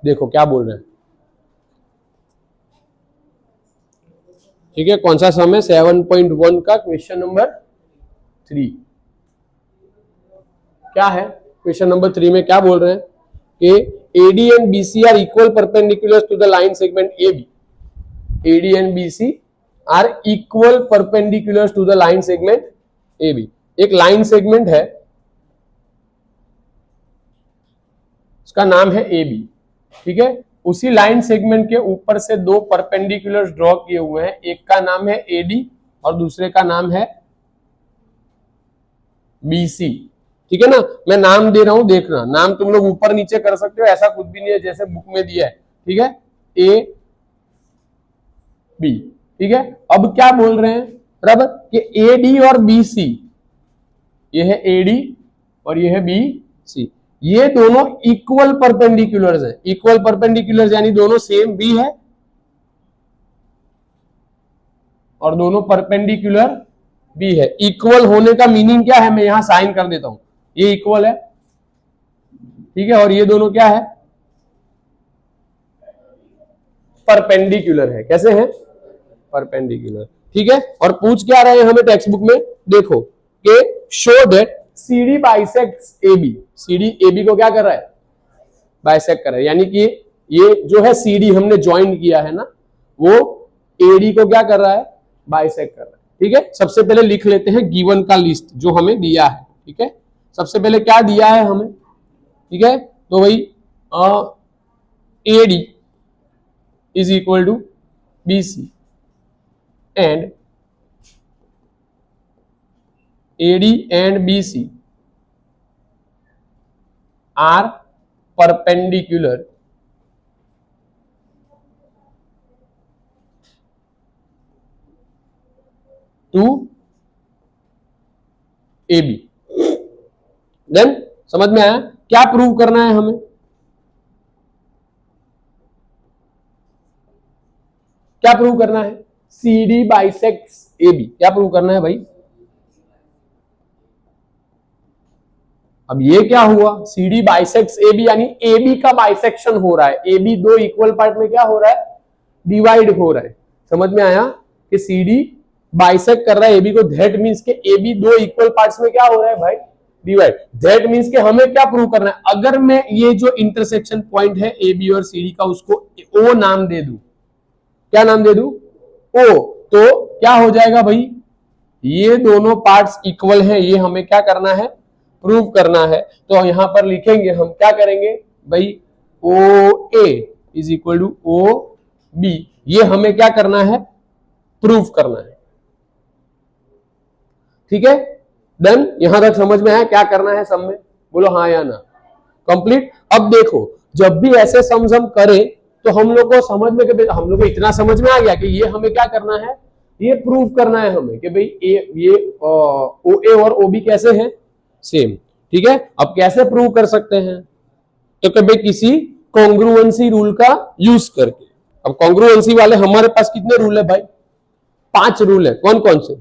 देखो क्या बोल रहे हैं, ठीक है। कौन सा सम है? 7.1 का क्वेश्चन नंबर 3। क्या है क्वेश्चन नंबर 3 में? क्या बोल रहे हैं कि AD and BC are equal perpendicular to the line segment AB। AD and BC are equal perpendicular to the line segment AB। एक लाइन सेगमेंट है, उसका नाम है AB, ठीक है। उसी लाइन सेगमेंट के ऊपर से दो परपेंडिकुलर ड्रॉ किए हुए हैं, एक का नाम है AD और दूसरे का नाम है BC, ठीक है ना। मैं नाम दे रहा हूं, देखना, नाम तुम लोग ऊपर नीचे कर सकते हो, ऐसा कुछ भी नहीं है जैसे बुक में दिया है, ठीक है। AB, ठीक है। अब क्या बोल रहे हैं बराबर कि AD और BC, ये है AD और ये है BC, ये दोनों इक्वल परपेंडिकुलर्स हैं। इक्वल परपेंडिकुलर्स यानी दोनों सेम भी है और दोनों परपेंडिकुलर भी है। इक्वल होने का मीनिंग क्या है, मैं यहां साइन कर देता हूं, ये इक्वल है, ठीक है, और ये दोनों क्या है? परपेंडिकुलर है। कैसे हैं? परपेंडिकुलर, ठीक है। और पूछ क्या रहे हैं हमें टेक्स्ट बुक में, देखो कि show that CD bisects AB। CD AB को क्या कर रहा है? बाइसेक्ट कर रहा है, यानी कि ये जो है CD हमने ज्वाइन किया है ना, वो AD को क्या कर रहा है? बाइसेक्ट कर रहा है, ठीक है। सबसे पहले लिख लेते हैं गिवन का लिस्ट जो हमें दिया है, ठीक है। सबसे पहले क्या दिया है हमें, ठीक है, तो भाई AD is equal to BC and AD and BC are perpendicular to AB। Then समझ में आया क्या प्रूव करना है हमें? क्या प्रूव करना है? CD bisects AB। क्या प्रूव करना है भाई? अब ये क्या हुआ? CD बाइसेक्ट्स AB यानी AB का बाइसेक्शन हो रहा है। AB दो इक्वल पार्ट में क्या हो रहा है? डिवाइड हो रहा है। समझ में आया कि CD बाइसेक्ट कर रहा है AB को, दैट मींस के AB दो इक्वल पार्ट्स में क्या हो रहा है भाई? डिवाइड। दैट मींस के हमें क्या प्रूव करना है? अगर मैं ये जो इंटरसेक्शन पॉइंट है AB और CD का, उसको O नाम दे दूं, क्या नाम दे दूं? O, तो क्या हो जाएगा भाई? ये दोनों पार्ट्स इक्वल हैं, ये हमें क्या करना है? प्रूव करना है। तो यहां पर लिखेंगे हम, क्या करेंगे भाई? OA is equal to OB। ये हमें क्या करना है? प्रूव करना है, ठीक है। देन यहां तक समझ में आया क्या करना है सम में? बोलो हाँ या ना। कंप्लीट। अब देखो, जब भी ऐसे सम्स हम करें तो हम लोग को समझ में, हम लोग को इतना समझ में आ गया कि ये हमें क्या करना है? ये प्रूव करना है हमें कि भाई ये OA और OB कैसे हैं? सेम, ठीक है। अब कैसे प्रूव कर सकते हैं? तो कभी किसी कॉन्ग्रुएंसी रूल का यूज करके। अब कॉन्ग्रुएंसी वाले हमारे पास कितने रूल है भाई? 5 रूल है। कौन कौन से?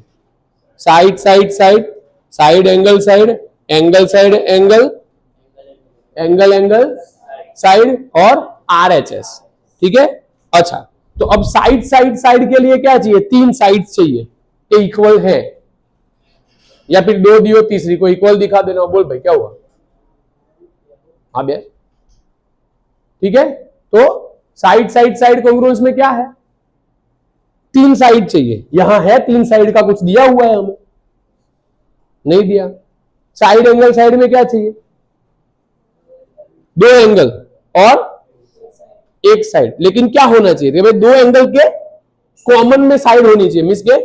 Side side side, side angle side, angle side angle, angle angle side और RHS, ठीक है। अच्छा, तो अब साइड साइड साइड के लिए क्या चाहिए? 3 साइड चाहिए कि इक्वल है, या फिर 2 दियो, तीसरी को इक्वल दिखा देना। बोल भाई क्या हुआ? हाँ भैया, ठीक है। तो साइड साइड साइड कॉन्ग्रुएंस में क्या है? 3 साइड चाहिए। यहां है 3 साइड का कुछ दिया हुआ है हमें? नहीं दिया। साइड एंगल साइड में क्या चाहिए? 2 एंगल और एक साइड। लेकिन क्या होना चाहिए भाई? 2 एंगल के कॉमन में साइड होनी चाहिए, मींस के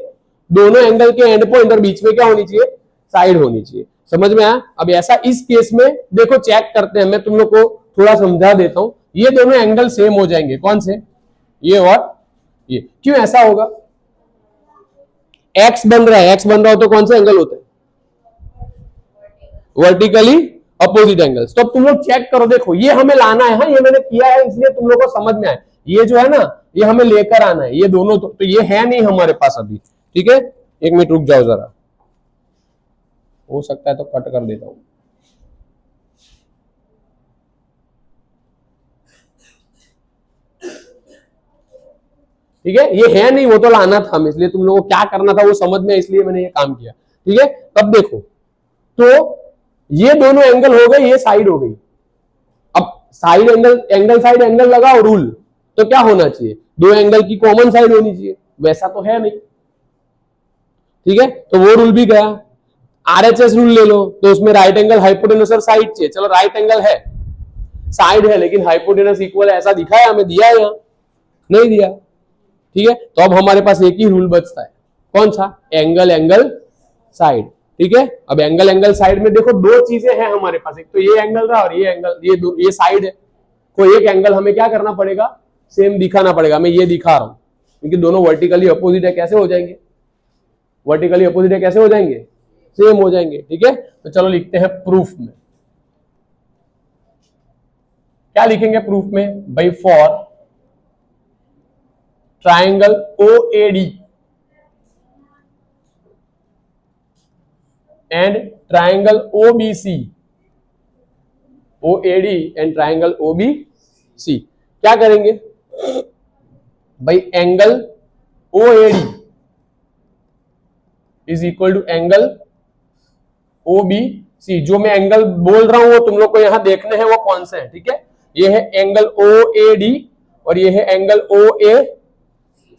दोनों एंगल के एंड पॉइंट और बीच में क्या होनी चाहिए? साइड होनी चाहिए। समझ में आया? अब ऐसा इस केस में देखो, चेक करते हैं, मैं तुम लोग को थोड़ा समझा देता हूं। ये दोनों एंगल सेम हो जाएंगे। कौन से? ये और ये। क्यों ऐसा होगा? एक्स बन रहा है, एक्स बन रहा हो तो कौन सा एंगल होता है? Vertically opposite angles. तो अब तुम लोग चेक करो, देखो ये हमें लाना है। हाँ, ये मैंने किया है इसलिए तुम लोग को समझ में आए। ये जो है ना, ये हमें लेकर आना है। ये दोनों तो ये है नहीं हमारे पास अभी, ठीक है। 1 मिनट रुक जाओ जरा, हो सकता है तो कट कर देता हूं। ठीक है, ये है नहीं, वो तो लाना था, इसलिए तुम लोगों को क्या करना था वो समझ में, इसलिए मैंने ये काम किया। ठीक है, अब देखो, तो ये दोनों एंगल हो गए, ये साइड हो गई। अब side angle, angle side angle लगाओ रूल, तो क्या होना चाहिए, दो एंगल की कॉमन साइड होनी चाहिए, वैसा तो है नहीं। ठीक है, तो वो रूल भी गया। आरएचएस रूल ले लो, तो उसमें राइट एंगल हाइपोटेनस और साइड चाहिए। चलो राइट एंगल है, साइड है, लेकिन हाइपोटेनस इक्वल है, ऐसा दिखा है हमें, दिया है, यहां नहीं दिया। ठीक है, तो अब हमारे पास एक ही रूल बचता है, कौन सा, एंगल एंगल साइड। ठीक है, अब एंगल एंगल साइड में देखो दो चीजें हैं हमारे पास, एक तो ये एंगल था और ये एंगल, ये साइड है। कोई एक एंगल हमें क्या करना पड़ेगा, सेम दिखाना पड़ेगा। मैं ये दिखा रहा हूं क्योंकि दोनों वर्टिकली अपोजिट है, कैसे हो जाएंगे, वर्टिकली अपोजिट है, कैसे हो जाएंगे, सेम हो जाएंगे। ठीक है, तो चलो लिखते हैं प्रूफ में, क्या लिखेंगे प्रूफ में भाई, for triangle OAD and triangle OBC, OAD and triangle OBC, क्या करेंगे भाई, angle OAD is equal to angle OBC। जो मैं एंगल बोल रहा हूं वो तुम लोग को यहां देखने हैं वो कौन से हैं। ठीक है, ये है एंगल OAD और ये है एंगल OAC,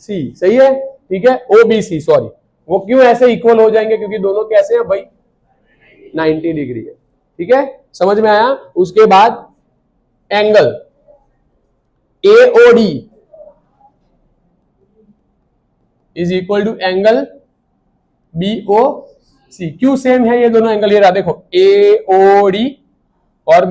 सही है। ठीक है, OBC, सॉरी, वो क्यों ऐसे इक्वल हो जाएंगे, क्योंकि दोनों कैसे हैं भाई, 90 डिग्री है। ठीक है, समझ में आया। उसके बाद angle AOD is equal to angle BOC। क्यों सेम है ये दोनों एंगल, ये रहा देखो, AOD और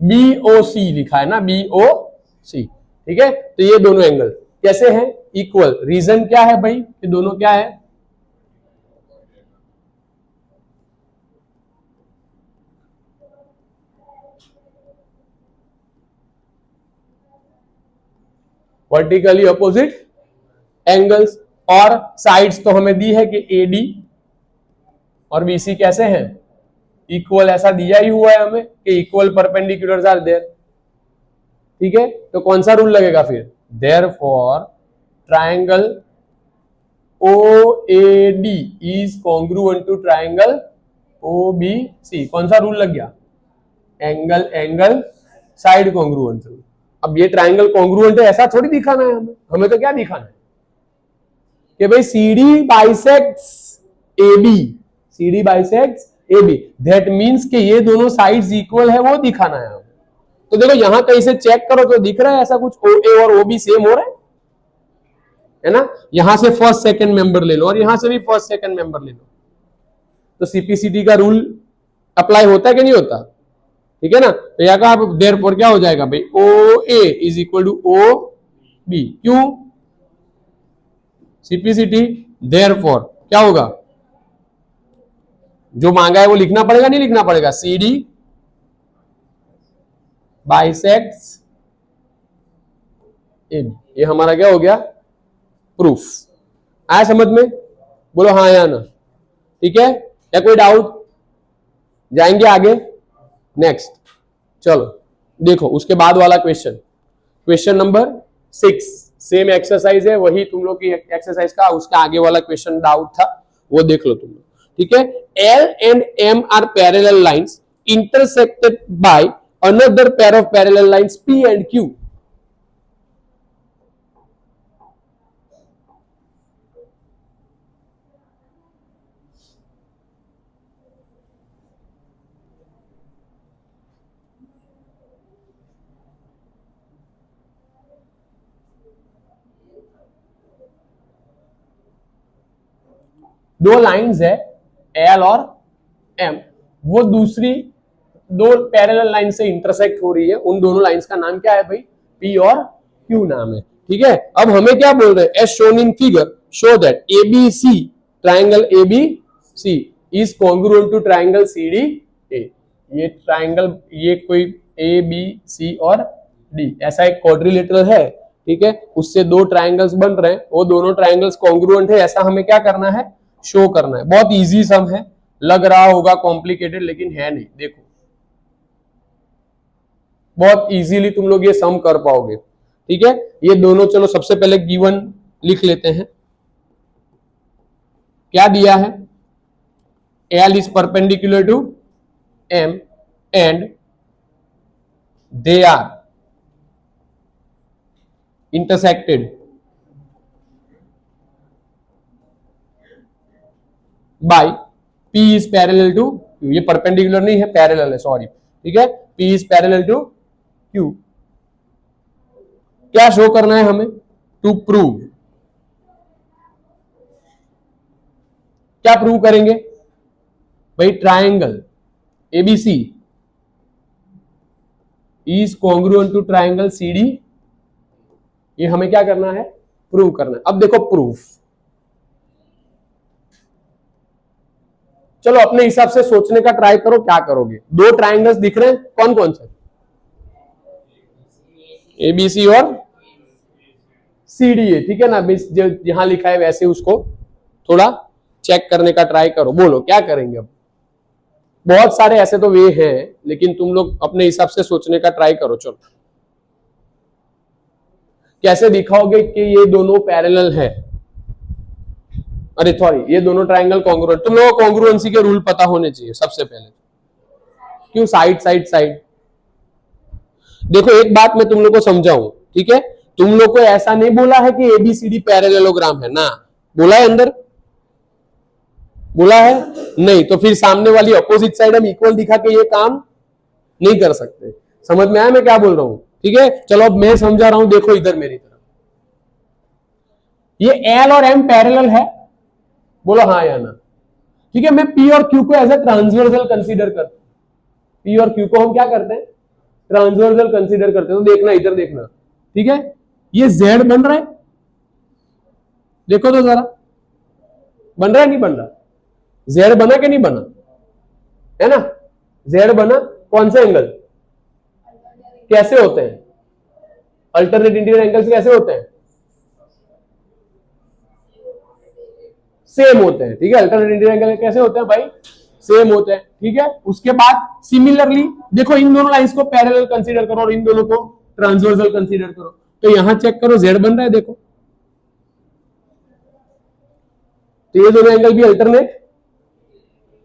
BOC लिखा है ना, BOC। ठीक है, तो ये दोनों एंगल कैसे हैं, इक्वल। रीजन क्या है भाई, ये दोनों क्या है, वर्टिकली अपोजिट एंगल्स, और साइड्स तो हमें दी है कि AD और BC कैसे हैं, इक्वल, ऐसा दिया ही हुआ है हमें कि इक्वल परपेंडिकुलर्स आर देयर। ठीक है, तो कौन सा रूल लगेगा फिर, therefore triangle OAD is congruent to triangle OBC। कौन सा रूल लग गया, angle angle side congruent rule. अब ये ट्राइंगल कॉन्ग्रुएंट है ऐसा थोड़ी दिखाना है हमें, हमें तो क्या दिखाना है कि भाई CD bisects AB, CD bisects AB, that means कि ये दोनों साइड्स इक्वल है, वो दिखाना है हमें। तो देखो यहां कहीं से चेक करो तो दिख रहा है ऐसा कुछ, OA और OB सेम हो रहा है ना। यहां से फर्स्ट सेकंड मेंबर ले लो और यहां से भी फर्स्ट सेकंड मेंबर ले लो, तो CPCT का रूल अप्लाई होता है कि नहीं होता। ठीक है ना, तो यहां का देयरफॉर क्या हो जाएगा भाई, OA is equal to OB। क्यों, CPCT, देयरफॉर क्या होगा, जो मांगा है वो लिखना पड़ेगा, नहीं लिखना पड़ेगा, CD बाइसेक्ट्स AB। ये हमारा क्या हो गया, प्रूफ। आया समझ में, बोलो हाँ या ना। ठीक है, या कोई डाउट, जाएंगे आगे नेक्स्ट। चलो देखो उसके बाद वाला question, question number 6, same exercise है, वही तुम लोग की एक्सरसाइज का उसका आगे वाला क्वेश्चन डाउट था, वो देख लो तुम लोग। ठीक है, L and M are parallel lines intersected by another pair of parallel lines P and Q। दो लाइंस है L और M, वो दूसरी दो पैरेलल लाइन से इंटरसेक्ट हो रही है, उन दोनों लाइंस का नाम क्या है भाई, P और Q नाम है। ठीक है, अब हमें क्या बोल रहे हैं, as shown in figure show that ABC, triangle ABC is congruent to triangle CDA। ये ट्राइंगल, ये कोई ABC और D ऐसा एक क्वाड्रिलेटरल है। ठीक है, उससे दो ट्राइंगल्स बन रहे हैं, वो दोनों ट्राइंगल्स कॉन्ग्रुएंट है, ऐसा हमें क्या करना है, शो करना है। बहुत इजी सम है, लग रहा होगा कॉम्प्लिकेटेड, लेकिन है नहीं। देखो बहुत इजीली तुम लोग ये सम कर पाओगे। ठीक है, ये दोनों चलो सबसे पहले गिवन लिख लेते हैं। क्या दिया है, L is perpendicular to M and they are intersected by P is parallel to Q। ये परपेंडिकुलर नहीं है, पैरेलल है, सॉरी, ठीक है, P is parallel to Q। क्या शो करना है हमें, टू प्रूव, क्या प्रूव करेंगे भाई, triangle ABC is congruent to triangle CD, ये हमें क्या करना है, प्रूव करना है। अब देखो प्रूफ, चलो अपने हिसाब से सोचने का ट्राई करो, क्या करोगे। दो ट्राइंगल्स दिख रहे हैं, कौन कौन से, एबीसी और सीडीए, ठीक है ना, जो यहां लिखा है वैसे उसको थोड़ा चेक करने का ट्राई करो। बोलो क्या करेंगे। अब बहुत सारे ऐसे तो वे हैं, लेकिन तुम लोग अपने हिसाब से सोचने का ट्राई करो। चलो कैसे दिखाओगे कि ये दोनों पैरेलल है, अरे सॉरी ये दोनों ट्राइंगल कॉन्ग्रुएंट। तुम लोगों को कॉन्ग्रुएंसी के रूल पता होने चाहिए सबसे पहले। क्यों साइड साइड साइड, देखो एक बात मैं तुम लोग को समझाऊं, ठीक है, तुम लोग को ऐसा नहीं बोला है कि एबीसीडी पैरेललोग्राम है ना, बोला है अंदर, बोला है नहीं, तो फिर सामने वाली अपोजिट साइड हम इक्वल दिखा के ये काम नहीं कर सकते। समझ में आया मैं क्या बोल रहा हूं, ठीक है। चलो अब मैं समझा रहा हूं, देखो इधर मेरी तरफ, ये एल और एम पैरेलल है, बोलो हाँ या ना, ठीक है। मैं पी और क्यू को एज ए ट्रांसवर्सल कंसीडर करता हूं, पी और क्यू को हम क्या करते हैं, ट्रांसवर्सल कंसीडर करते हैं। तो देखना इधर देखना, ठीक है, ये जेड बन रहा है, देखो तो जरा, बन रहा है नहीं बन रहा, जेड बना कि नहीं बना, है ना, जेड बना। कौन से एंगल कैसे होते हैं, अल्टरनेट इंटीरियर एंगल्स कैसे होते हैं, सेम होते हैं, ठीक है। अल्टरनेट इंटीरियर एंगल कैसे होते हैं भाई, सेम होते हैं, ठीक है। उसके बाद सिमिलरली देखो इन दोनों लाइंस को पैरेलल कंसीडर करो और इन दोनों को ट्रांसवर्सल कंसीडर करो, तो यहां चेक करो जेड बन रहा है, देखो, तो ये दोनों एंगल भी अल्टरनेट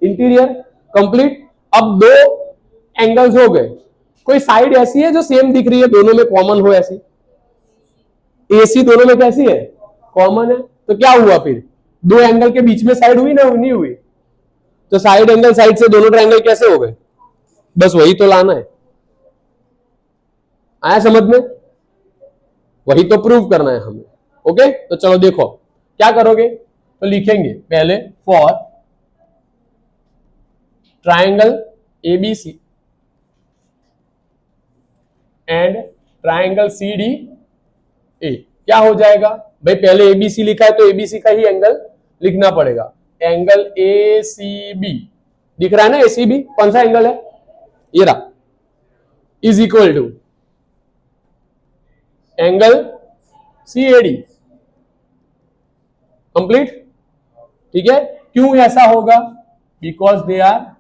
इंटीरियर, कंप्लीट। अब दो एंगल्स हो गए, कोई साइड ऐसी है जो सेम दिख रही है, दोनों में कॉमन हो, ऐसी एसी दोनों में कैसी है, कॉमन है, तो क्या हुआ फिर, दो एंगल के बीच में साइड हुई ना, नहीं हुई, तो साइड एंगल साइड से दोनों ट्रायंगल कैसे हो गए, बस वही तो लाना है, आया समझ में, वही तो प्रूव करना है हमें। ओके, तो चलो देखो क्या करोगे, तो लिखेंगे पहले for triangle ABC and triangle CD A, क्या हो जाएगा भाई, पहले एबीसी लिखा है तो एबीसी का ही एंगल लिखना पड़ेगा, एंगल एसीबी दिख रहा है ना, एसीबी कौन सा एंगल है, ये रहा, is equal to angle CAD, complete, ठीक है। क्यों ऐसा होगा, because they are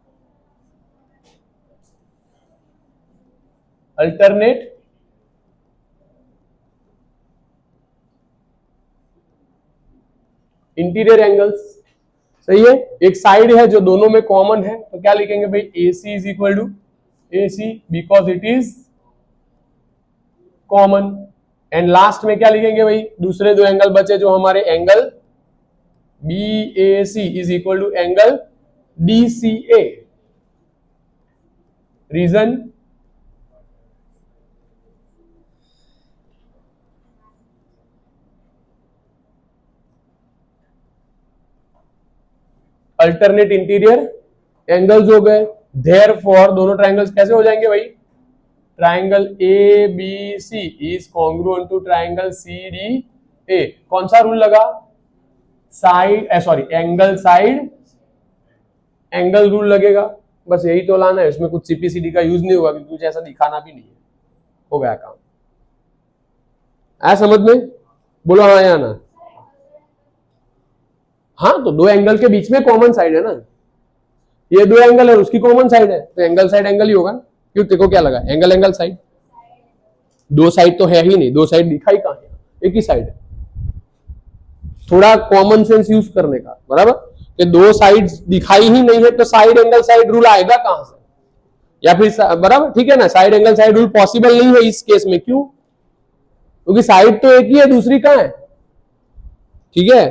alternate interior angles, सही है। एक साइड है जो दोनों में कॉमन है, तो क्या लिखेंगे भाई, AC is equal to AC because it is common. And last में क्या लिखेंगे भाई, दूसरे दो एंगल बचे जो हमारे, angle BAC is equal to angle DCA। Reason, alternate interior angles हो गए, देयरफॉर दोनों ट्रायंगल्स कैसे हो जाएंगे भाई, triangle ABC is congruent to triangle CDA। कौन सा रूल लगा, side sorry angle side angle rule लगेगा, बस यही तो लाना है, इसमें कुछ CPCD का यूज नहीं होगा, क्योंकि कुछ ऐसा दिखाना भी नहीं है, हो गया काम। आया समझ में, बोलो हाँ या ना, हाँ, तो दो एंगल के बीच में कॉमन साइड है ना, ये दो एंगल है उसकी कॉमन साइड है, तो एंगल साइड एंगल ही होगा, क्यों, देखो क्या लगा, एंगल एंगल साइड, दो साइड तो है ही नहीं, दो साइड दिखाई कहां है, एक ही साइड है। थोड़ा कॉमन सेंस यूज करने का, बराबर, कि दो साइड दिखाई ही नहीं है तो साइड एंगल साइड रूल आएगा कहां से, या फिर बराबर, ठीक है ना, side angle side rule possible नहीं है इस केस में। क्यों? क्योंकि साइड तो एक ही है, दूसरी कहां है, ठीक है।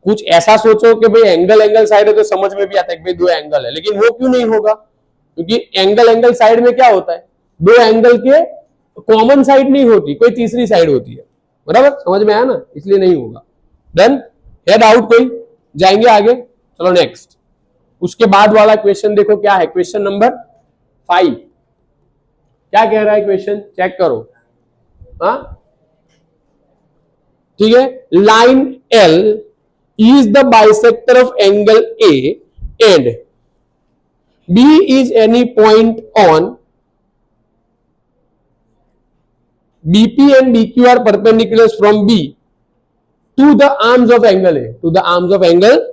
कुछ ऐसा सोचो कि भाई एंगल एंगल साइड है तो समझ में भी आता है कि भाई दो एंगल है, लेकिन वो क्यों नहीं होगा? क्योंकि एंगल एंगल साइड में क्या होता है, दो एंगल के कॉमन साइड नहीं होती, कोई तीसरी साइड होती है, बराबर, समझ में आया ना, इसलिए नहीं होगा। डन है, डाउट कोई? जाएंगे आगे, चलो नेक्स्ट। उसके बाद वाला क्वेश्चन देखो क्या है, क्वेश्चन नंबर 5। क्या कह रहा है क्वेश्चन, चेक करो। हाँ, ठीक है, line L is the bisector of angle A and B is any point on BP and BQ are perpendiculars from B to the arms of angle A, to the arms of angle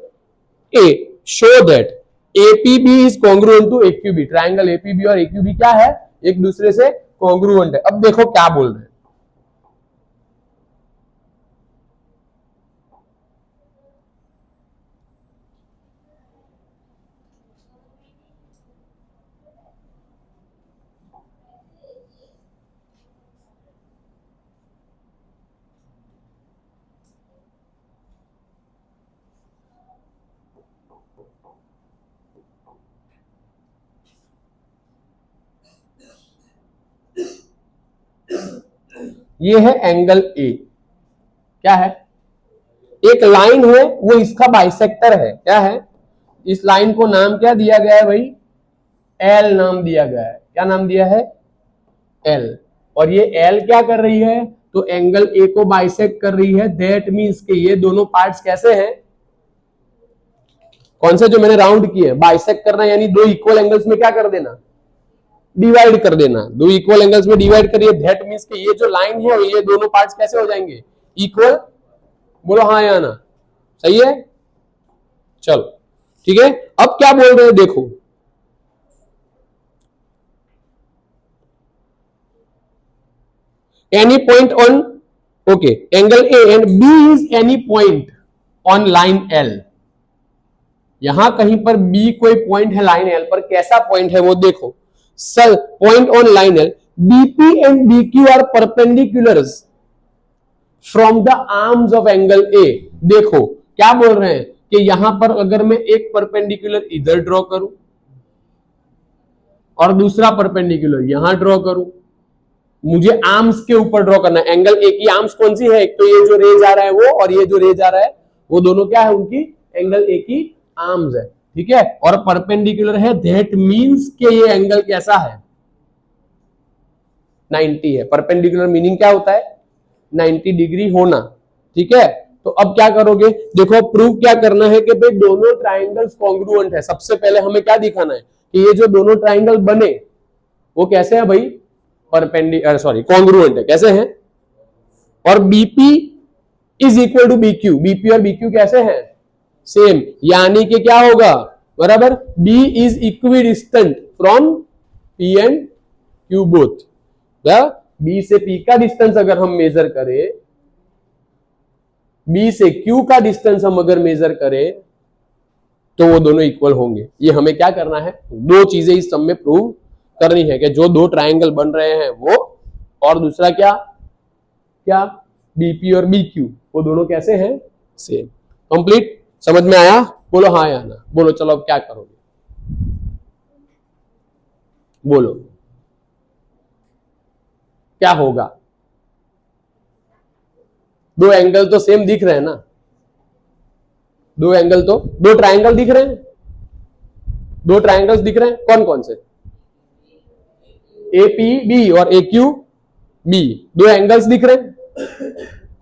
A. Show that APB is congruent to AQB. Triangle APB और AQB क्या है, एक दूसरे से congruent है। अब देखो क्या बोल रहे हैं, ये है एंगल ए, क्या है, एक लाइन है, वो इसका बाइसेक्टर है, क्या है, इस लाइन को नाम क्या दिया गया है भाई, एल नाम दिया गया है। क्या नाम दिया है, एल। और ये एल क्या कर रही है, तो एंगल ए को बाइसेक्ट कर रही है। दैट मींस कि ये दोनों पार्ट्स कैसे हैं, कौन से जो मैंने राउंड किए, बाइसेक्ट करना, यानी दो इक्वल एंगल्स में क्या कर देना, डिवाइड कर देना, दो इक्वल एंगल्स में डिवाइड करिए। दैट मींस कि ये जो लाइन है ये दोनों पार्ट्स कैसे हो जाएंगे, इक्वल। बोलो हाँ या ना, सही है, चलो ठीक है। अब क्या बोल रहे हैं देखो, any point on, okay, angle A and B is any point on line L. यहां कहीं पर बी कोई पॉइंट है लाइन एल पर, कैसा पॉइंट है वो देखो। Sir point on line L, BP and BQ are perpendiculars from the arms of angle A. देखो क्या बोल रहे हैं कि यहां पर अगर मैं एक परपेंडिकुलर इधर ड्रॉ करूं और दूसरा परपेंडिकुलर यहां ड्रॉ करूं, मुझे आर्म्स के ऊपर ड्रॉ करना है। एंगल ए की आर्म्स कौन सी है, एक तो ये जो रे जा रहा है वो, और ये जो रे जा रहा है वो, दोनों क्या है, उनकी एंगल ए की आर्म्स है, ठीक है, और परपेंडिकुलर है। दैट मींस कि ये एंगल कैसा है, 90 है। परपेंडिकुलर मीनिंग क्या होता है, 90 डिग्री होना, ठीक है। तो अब क्या करोगे, देखो प्रूव क्या करना है कि भाई दोनों ट्राइंगल्स कॉन्ग्रुएंट है। सबसे पहले हमें क्या दिखाना है कि ये जो दोनों ट्राइंगल बने वो कैसे है भाई, कॉन्ग्रुएंट है, कैसे हैं, और BP is equal to BQ, BP और बीक्यू कैसे हैं, सेम, यानी कि क्या होगा, बराबर, B is equidistant from P and Q both. B से पी का डिस्टेंस अगर हम मेजर करें, बी से क्यू का डिस्टेंस हम अगर मेजर करें तो वो दोनों इक्वल होंगे। ये हमें क्या करना है, दो चीजें इस सम में प्रूव करनी है कि जो दो ट्राइंगल बन रहे हैं वो, और दूसरा क्या, क्या बीपी और बीक्यू वो दोनों कैसे हैं, सेम। कंप्लीट, समझ में आया? बोलो हाँ या ना। बोलो चलो अब क्या करोगे, बोलो क्या होगा। दो एंगल तो सेम दिख रहे हैं ना, दो एंगल तो, दो ट्राइंगल दिख रहे हैं, दो ट्राइंगल्स दिख रहे हैं, कौन कौन से, ए पी बी और ए क्यू बी, दो एंगल्स दिख रहे हैं,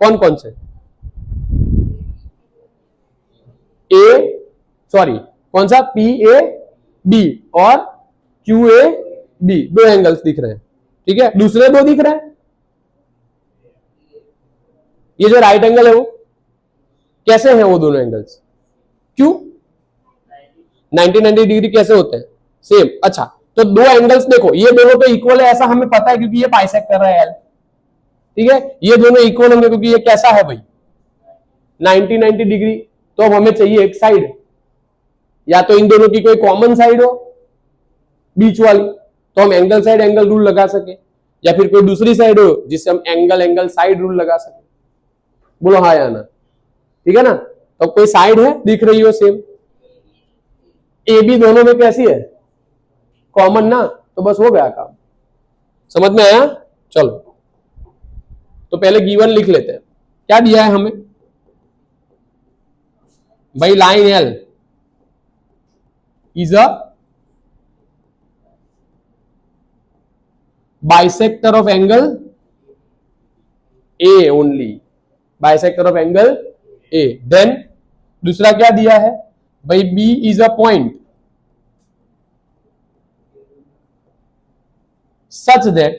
कौन कौन से, कौन सा, पी ए बी और क्यू ए बी, दो एंगल्स दिख रहे हैं, ठीक है। दूसरे दो दिख रहे हैं, ये जो राइट एंगल है वो कैसे हैं वो दोनों एंगल्स, क्यों 90 डिग्री कैसे होते हैं, सेम। अच्छा तो दो एंगल्स देखो, ये दोनों तो इक्वल है ऐसा हमें पता है क्योंकि ये बाइसेक्ट कर रहा है एल, ठीक है, ये दोनों इक्वल होंगे क्योंकि ये कैसा है भाई 90 डिग्री। तो अब हमें चाहिए एक साइड, या तो इन दोनों की कोई कॉमन साइड हो बीच वाली, तो हम एंगल साइड एंगल रूल लगा सके, या फिर कोई दूसरी साइड हो जिससे हम एंगल एंगल साइड रूल लगा सके। बोलो हाँ या ना, ठीक है ना। तो कोई साइड है दिख रही हो सेम, ए बी दोनों में कैसी है कॉमन ना, तो बस हो गया काम। समझ में आया? चलो तो पहले गिवन लिख लेते हैं। क्या दिया है हमें भाई, line L is a bisector of angle A only, bisector of angle A. Then दूसरा क्या दिया है भाई, B is a point such that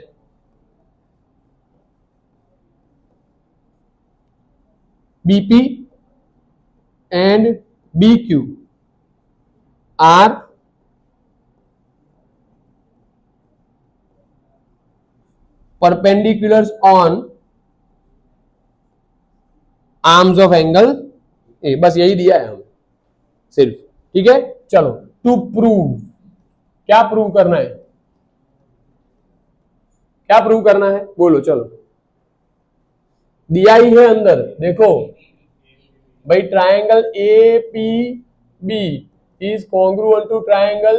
BP and BQ are perpendiculars on arms of angle A। बस यही दिया है हमें सिर्फ, ठीक है। चलो टू प्रूव, क्या प्रूव करना है, क्या प्रूव करना है बोलो। चलो दिया ही है अंदर, देखो भाई triangle A P B is congruent to triangle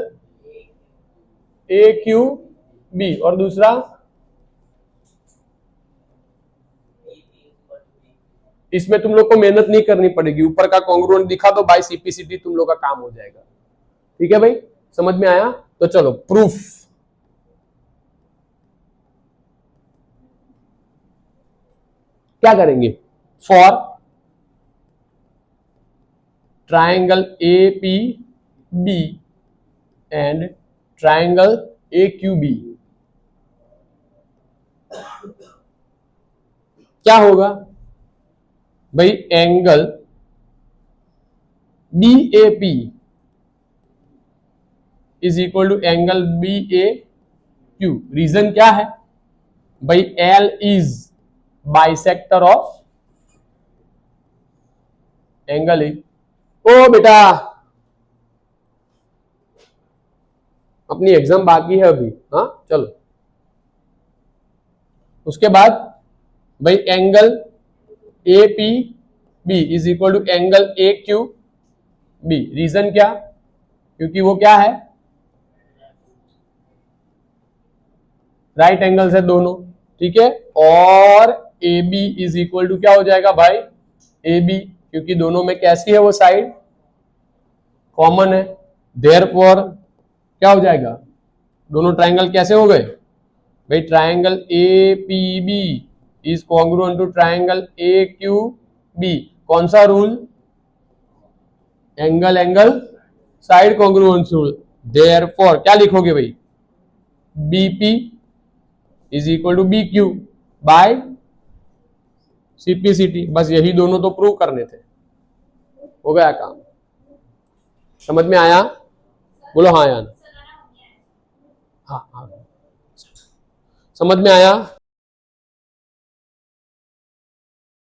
A Q B, और दूसरा इसमें तुम लोग को मेहनत नहीं करनी पड़ेगी, ऊपर का कॉन्ग्रुएंट दिखा दो बाय सीपीसीटी, तुम लोग का काम हो जाएगा। ठीक है भाई, समझ में आया? तो चलो प्रूफ, क्या करेंगे, for triangle A P B and triangle A Q B क्या होगा भाई, angle B A P is equal to angle B A Q. Reason क्या है भाई, L is bisector of angle A. ओ बेटा अपनी एग्जाम बाकी है अभी, हाँ चलो। उसके बाद भाई angle A P B is equal to angle A Q B. Reason क्या, क्योंकि वो क्या है राइट एंगल से दोनों, ठीक है। और A B is equal to क्या हो जाएगा भाई, ए बी, क्योंकि दोनों में कैसी है वो साइड कॉमन है। देयरफॉर क्या हो जाएगा, दोनों ट्रायंगल कैसे हो गए भाई, triangle A P B is congruent to triangle A Q B. कौन सा rule, angle angle side congruence rule. Therefore क्या लिखोगे भाई, BP is equal to B Q by CPCT. बस यही दोनों तो प्रूव करने थे, हो गया काम। समझ में आया? बोलो हाँ या ना। हाँ हाँ, समझ में आया?